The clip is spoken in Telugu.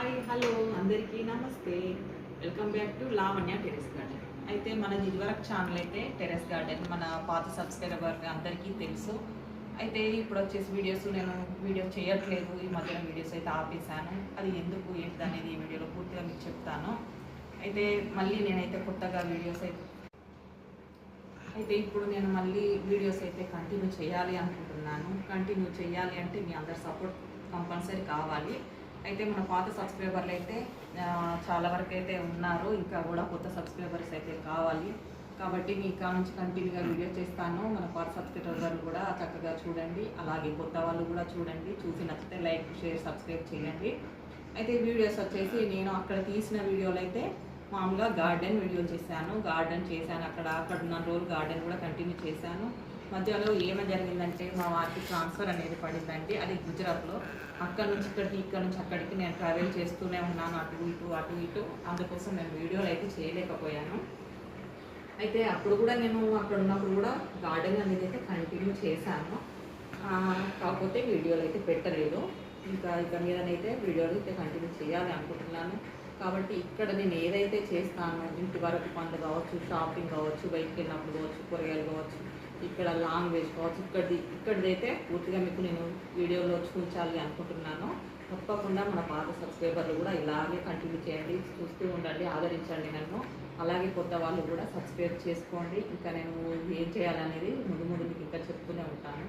హాయ్ హలో అందరికీ నమస్తే. Welcome back to Lavanya terrace garden. అయితే మనది ఇదివరకు ఛానల్ అయితే టెరెస్ గార్డెన్, మన పాత సబ్స్క్రైబర్ అందరికీ తెలుసు. అయితే ఇప్పుడు వచ్చేసి నేను వీడియో చేయట్లేదు. ఈ మధ్యన వీడియోస్ అయితే ఆపేశాను. అది ఎందుకు ఏంటి అనేది ఈ వీడియోలో పూర్తిగా మీకు చెప్తాను. అయితే మళ్ళీ నేనైతే కొత్తగా అయితే ఇప్పుడు నేను మళ్ళీ వీడియోస్ అయితే కంటిన్యూ చేయాలి అనుకుంటున్నాను. కంటిన్యూ చేయాలి అంటే మీ అందరి సపోర్ట్ కంపల్సరీ కావాలి. అయితే మన పాత సబ్స్క్రైబర్లు అయితే చాలా వరకు అయితే ఉన్నారు. ఇంకా కూడా కొత్త సబ్స్క్రైబర్స్ అయితే కావాలి. కాబట్టి మీ ఇక్కడ నుంచి కంటిన్యూగా వీడియో చేస్తాను. మన పాత సబ్స్క్రైబర్లు కూడా చక్కగా చూడండి. అలాగే కొత్త వాళ్ళు కూడా చూడండి. చూసి నచ్చితే లైక్, షేర్, సబ్స్క్రైబ్ చేయండి. అయితే వీడియోస్ వచ్చేసి నేను అక్కడ తీసిన వీడియోలు అయితే మామూలుగా గార్డెన్ వీడియో చేశాను. అక్కడ ఉన్న రోజు గార్డెన్ కూడా కంటిన్యూ చేశాను. మధ్యలో ఏమైనా జరిగిందంటే మా వారికి ట్రాన్స్ఫర్ అనేది పడిందండి. అది గుజరాత్లో. అక్కడ నుంచి ఇక్కడ నుంచి అక్కడికి నేను ట్రావెల్ చేస్తూనే ఉన్నాను, అటు ఇటు. అందుకోసం నేను వీడియోలు అయితే చేయలేకపోయాను. అయితే అప్పుడు కూడా నేను అక్కడ ఉన్నప్పుడు కూడా గార్డెన్ అనేది అయితే కంటిన్యూ చేశాను. కాకపోతే వీడియోలు అయితే పెట్టలేదు. ఇక మీదనైతే వీడియోలు అయితే కంటిన్యూ చేయాలి అనుకుంటున్నాను. కాబట్టి ఇక్కడ నేను ఏదైతే చేస్తానో, ఇంటి వరకు పనులు కావచ్చు, షాపింగ్ కావచ్చు, బయటికి వెళ్ళినప్పుడు కావచ్చు, కూరగాయలు కావచ్చు, ఇక్కడ లాంగ్వేజ్ కావచ్చు, ఇక్కడిదైతే పూర్తిగా మీకు నేను వీడియోలో చూపించాలి అనుకుంటున్నాను. తప్పకుండా మన పాత సబ్స్క్రైబర్లు కూడా ఇలాగే కంటిన్యూ చేయండి, చూస్తూ ఉండండి, ఆదరించండి నన్ను. అలాగే కొత్త వాళ్ళు కూడా సబ్స్క్రైబ్ చేసుకోండి. ఇంకా నేను ఏం చేయాలనేది ముందు మీకు ఇంకా చెప్తూనే ఉంటాను.